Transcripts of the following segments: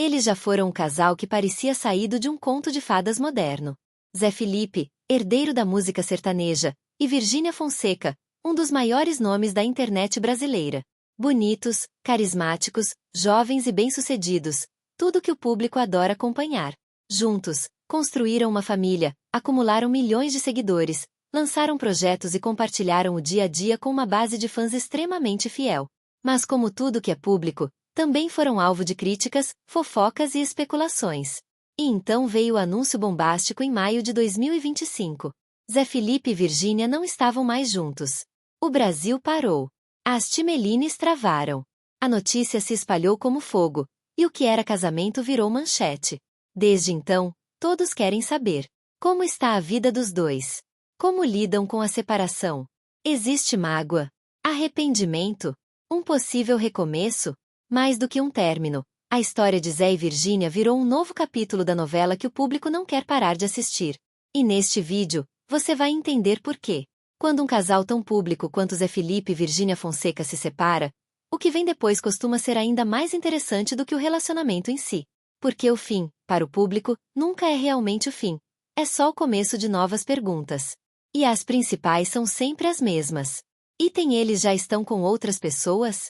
Eles já foram um casal que parecia saído de um conto de fadas moderno. Zé Felipe, herdeiro da música sertaneja, e Virgínia Fonseca, um dos maiores nomes da internet brasileira. Bonitos, carismáticos, jovens e bem-sucedidos, tudo que o público adora acompanhar. Juntos, construíram uma família, acumularam milhões de seguidores, lançaram projetos e compartilharam o dia a dia com uma base de fãs extremamente fiel. Mas como tudo que é público, também foram alvo de críticas, fofocas e especulações. E então veio o anúncio bombástico em maio de 2025. Zé Felipe e Virgínia não estavam mais juntos. O Brasil parou. As timelines travaram. A notícia se espalhou como fogo, e o que era casamento virou manchete. Desde então, todos querem saber: como está a vida dos dois? Como lidam com a separação? Existe mágoa? Arrependimento? Um possível recomeço? Mais do que um término, a história de Zé e Virgínia virou um novo capítulo da novela que o público não quer parar de assistir. E neste vídeo, você vai entender por quê. Quando um casal tão público quanto Zé Felipe e Virgínia Fonseca se separa, o que vem depois costuma ser ainda mais interessante do que o relacionamento em si. Porque o fim, para o público, nunca é realmente o fim. É só o começo de novas perguntas. E as principais são sempre as mesmas. Eles já estão com outras pessoas?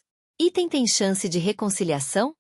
Tem chance de reconciliação?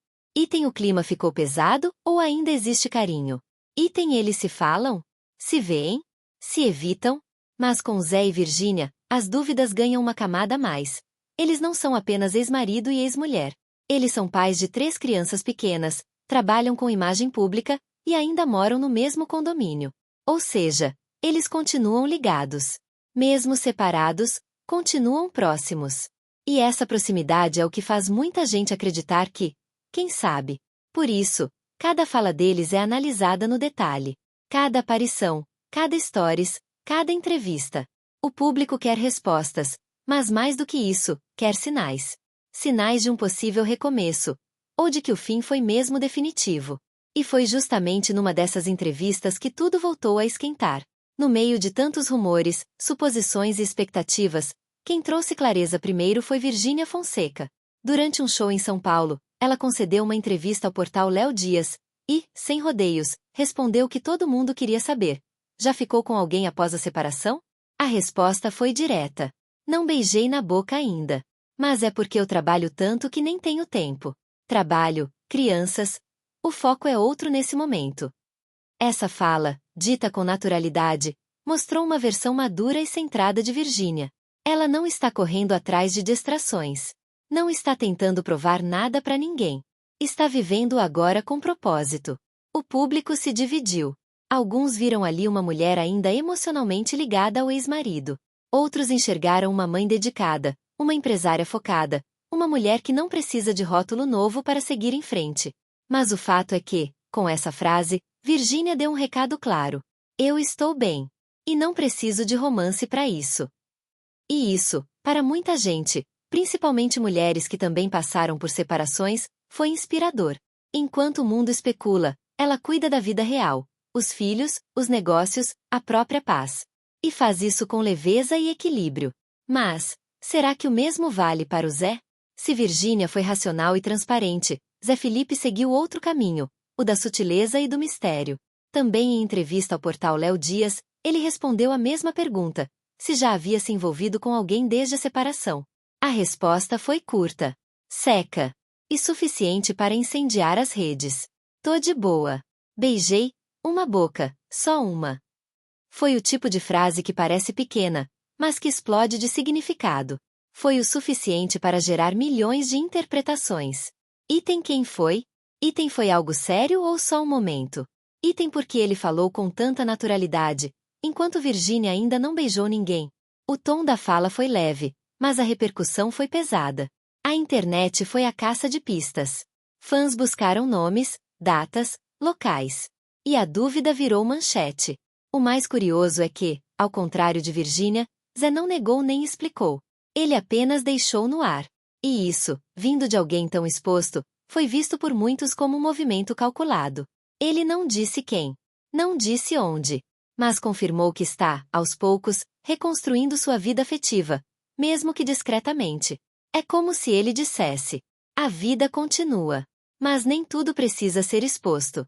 O clima ficou pesado ou ainda existe carinho? Eles se falam? Se veem? Se evitam? Mas com Zé e Virgínia, as dúvidas ganham uma camada a mais. Eles não são apenas ex-marido e ex-mulher. Eles são pais de 3 crianças pequenas, trabalham com imagem pública e ainda moram no mesmo condomínio. Ou seja, eles continuam ligados. Mesmo separados, continuam próximos. E essa proximidade é o que faz muita gente acreditar que, quem sabe? Por isso, cada fala deles é analisada no detalhe. Cada aparição, cada stories, cada entrevista. O público quer respostas, mas mais do que isso, quer sinais. Sinais de um possível recomeço, ou de que o fim foi mesmo definitivo. E foi justamente numa dessas entrevistas que tudo voltou a esquentar. No meio de tantos rumores, suposições e expectativas, quem trouxe clareza primeiro foi Virgínia Fonseca. Durante um show em São Paulo, ela concedeu uma entrevista ao portal Léo Dias e, sem rodeios, respondeu o que todo mundo queria saber. Já ficou com alguém após a separação? A resposta foi direta. Não beijei na boca ainda. Mas é porque eu trabalho tanto que nem tenho tempo. Trabalho, crianças. O foco é outro nesse momento. Essa fala, dita com naturalidade, mostrou uma versão madura e centrada de Virgínia. Ela não está correndo atrás de distrações. Não está tentando provar nada para ninguém. Está vivendo o agora com propósito. O público se dividiu. Alguns viram ali uma mulher ainda emocionalmente ligada ao ex-marido. Outros enxergaram uma mãe dedicada, uma empresária focada, uma mulher que não precisa de rótulo novo para seguir em frente. Mas o fato é que, com essa frase, Virgínia deu um recado claro. Eu estou bem. E não preciso de romance para isso. E isso, para muita gente, principalmente mulheres que também passaram por separações, foi inspirador. Enquanto o mundo especula, ela cuida da vida real, os filhos, os negócios, a própria paz. E faz isso com leveza e equilíbrio. Mas, será que o mesmo vale para o Zé? Se Virgínia foi racional e transparente, Zé Felipe seguiu outro caminho, o da sutileza e do mistério. Também em entrevista ao portal Léo Dias, ele respondeu a mesma pergunta, se já havia se envolvido com alguém desde a separação. A resposta foi curta, seca e suficiente para incendiar as redes. Tô de boa. Beijei uma boca, só uma. Foi o tipo de frase que parece pequena, mas que explode de significado. Foi o suficiente para gerar milhões de interpretações. Quem foi? Foi algo sério ou só um momento? Porque ele falou com tanta naturalidade, enquanto Virgínia ainda não beijou ninguém. O tom da fala foi leve, mas a repercussão foi pesada. A internet foi a caça de pistas. Fãs buscaram nomes, datas, locais. E a dúvida virou manchete. O mais curioso é que, ao contrário de Virgínia, Zé não negou nem explicou. Ele apenas deixou no ar. E isso, vindo de alguém tão exposto, foi visto por muitos como um movimento calculado. Ele não disse quem. Não disse onde. Mas confirmou que está, aos poucos, reconstruindo sua vida afetiva, mesmo que discretamente. É como se ele dissesse: a vida continua. Mas nem tudo precisa ser exposto.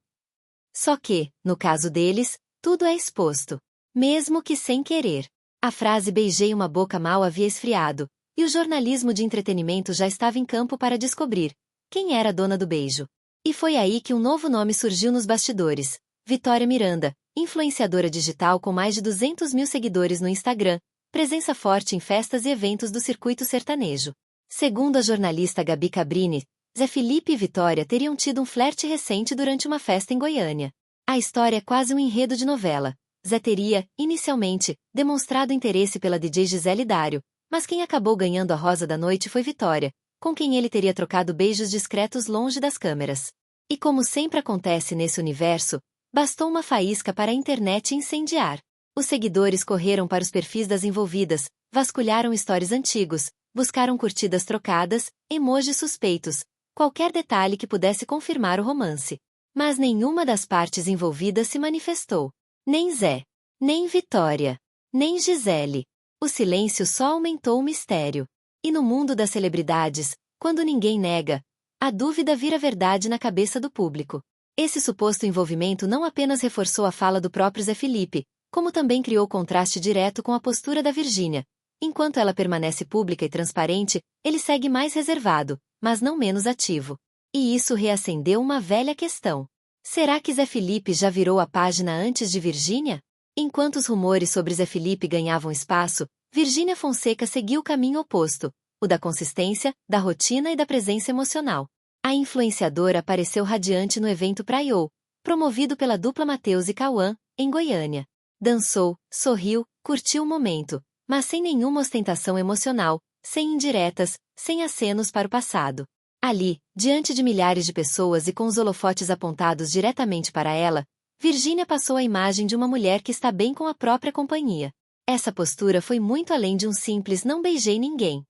Só que, no caso deles, tudo é exposto. Mesmo que sem querer. A frase "beijei uma boca" mal havia esfriado, e o jornalismo de entretenimento já estava em campo para descobrir quem era a dona do beijo. E foi aí que um novo nome surgiu nos bastidores. Vitória Miranda, influenciadora digital com mais de 200 mil seguidores no Instagram, presença forte em festas e eventos do circuito sertanejo. Segundo a jornalista Gabi Cabrini, Zé Felipe e Vitória teriam tido um flerte recente durante uma festa em Goiânia. A história é quase um enredo de novela. Zé teria, inicialmente, demonstrado interesse pela DJ Gisele Dário, mas quem acabou ganhando a rosa da noite foi Vitória, com quem ele teria trocado beijos discretos longe das câmeras. E como sempre acontece nesse universo, bastou uma faísca para a internet incendiar. Os seguidores correram para os perfis das envolvidas, vasculharam stories antigos, buscaram curtidas trocadas, emojis suspeitos, qualquer detalhe que pudesse confirmar o romance. Mas nenhuma das partes envolvidas se manifestou. Nem Zé, nem Vitória, nem Gisele. O silêncio só aumentou o mistério. E no mundo das celebridades, quando ninguém nega, a dúvida vira verdade na cabeça do público. Esse suposto envolvimento não apenas reforçou a fala do próprio Zé Felipe, como também criou contraste direto com a postura da Virgínia. Enquanto ela permanece pública e transparente, ele segue mais reservado, mas não menos ativo. E isso reacendeu uma velha questão. Será que Zé Felipe já virou a página antes de Virgínia? Enquanto os rumores sobre Zé Felipe ganhavam espaço, Virgínia Fonseca seguiu o caminho oposto, o da consistência, da rotina e da presença emocional. A influenciadora apareceu radiante no evento Praiô, promovido pela dupla Matheus e Cauã, em Goiânia. Dançou, sorriu, curtiu o momento, mas sem nenhuma ostentação emocional, sem indiretas, sem acenos para o passado. Ali, diante de milhares de pessoas e com os holofotes apontados diretamente para ela, Virgínia passou a imagem de uma mulher que está bem com a própria companhia. Essa postura foi muito além de um simples "não beijei ninguém".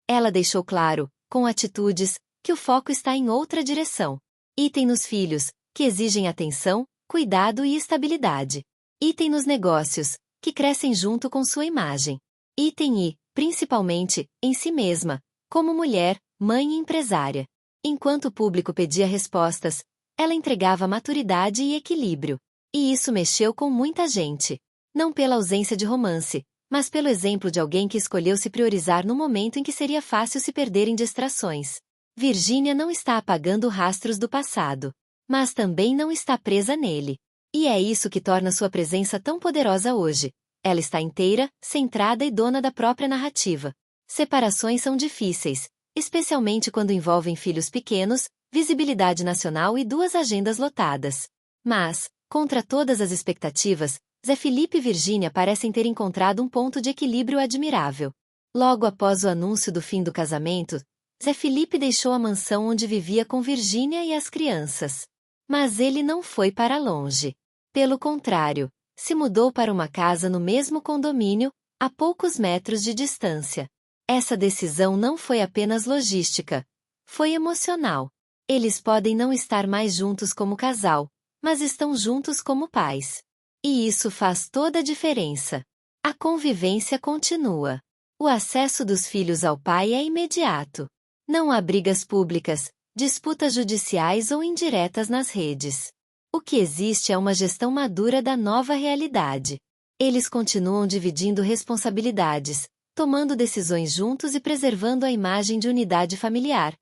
Ela deixou claro, com atitudes, que o foco está em outra direção. Item nos filhos, que exigem atenção, cuidado e estabilidade. Item nos negócios, que crescem junto com sua imagem. Item e, principalmente, em si mesma, como mulher, mãe e empresária. Enquanto o público pedia respostas, ela entregava maturidade e equilíbrio. E isso mexeu com muita gente. Não pela ausência de romance, mas pelo exemplo de alguém que escolheu se priorizar no momento em que seria fácil se perder em distrações. Virgínia não está apagando rastros do passado, mas também não está presa nele. E é isso que torna sua presença tão poderosa hoje. Ela está inteira, centrada e dona da própria narrativa. Separações são difíceis, especialmente quando envolvem filhos pequenos, visibilidade nacional e duas agendas lotadas. Mas, contra todas as expectativas, Zé Felipe e Virgínia parecem ter encontrado um ponto de equilíbrio admirável. Logo após o anúncio do fim do casamento, Zé Felipe deixou a mansão onde vivia com Virgínia e as crianças. Mas ele não foi para longe. Pelo contrário, se mudou para uma casa no mesmo condomínio, a poucos metros de distância. Essa decisão não foi apenas logística, foi emocional. Eles podem não estar mais juntos como casal, mas estão juntos como pais. E isso faz toda a diferença. A convivência continua. O acesso dos filhos ao pai é imediato. Não há brigas públicas, disputas judiciais ou indiretas nas redes. O que existe é uma gestão madura da nova realidade. Eles continuam dividindo responsabilidades, tomando decisões juntos e preservando a imagem de unidade familiar,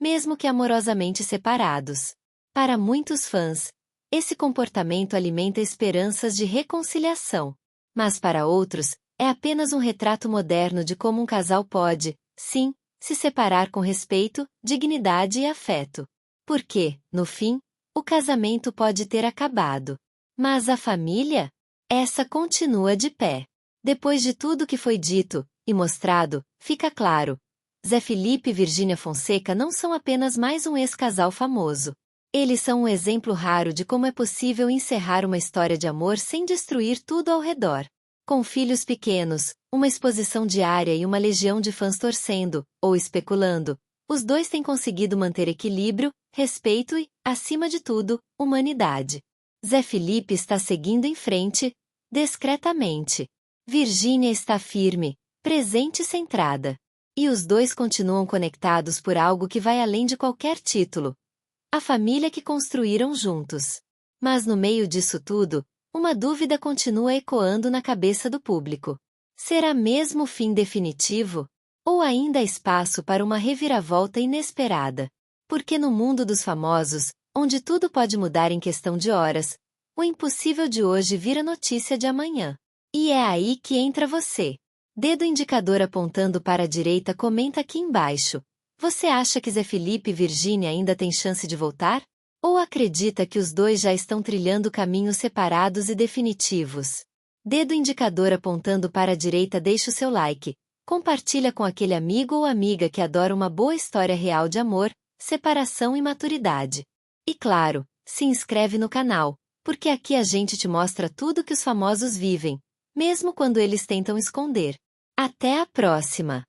mesmo que amorosamente separados. Para muitos fãs, esse comportamento alimenta esperanças de reconciliação. Mas para outros, é apenas um retrato moderno de como um casal pode, sim, se separar com respeito, dignidade e afeto. Porque, no fim, o casamento pode ter acabado. Mas a família? Essa continua de pé. Depois de tudo que foi dito e mostrado, fica claro: Zé Felipe e Virgínia Fonseca não são apenas mais um ex-casal famoso. Eles são um exemplo raro de como é possível encerrar uma história de amor sem destruir tudo ao redor. Com filhos pequenos, uma exposição diária e uma legião de fãs torcendo, ou especulando, os dois têm conseguido manter equilíbrio, respeito e, acima de tudo, humanidade. Zé Felipe está seguindo em frente, discretamente. Virgínia está firme, presente e centrada. E os dois continuam conectados por algo que vai além de qualquer título: a família que construíram juntos. Mas no meio disso tudo, uma dúvida continua ecoando na cabeça do público. Será mesmo o fim definitivo? Ou ainda há espaço para uma reviravolta inesperada? Porque no mundo dos famosos, onde tudo pode mudar em questão de horas, o impossível de hoje vira notícia de amanhã. E é aí que entra você. Dedo indicador apontando para a direita, comenta aqui embaixo. Você acha que Zé Felipe e Virgínia ainda têm chance de voltar? Ou acredita que os dois já estão trilhando caminhos separados e definitivos? Dedo indicador apontando para a direita, deixa o seu like. Compartilha com aquele amigo ou amiga que adora uma boa história real de amor, separação e maturidade. E claro, se inscreve no canal, porque aqui a gente te mostra tudo que os famosos vivem, mesmo quando eles tentam esconder. Até a próxima!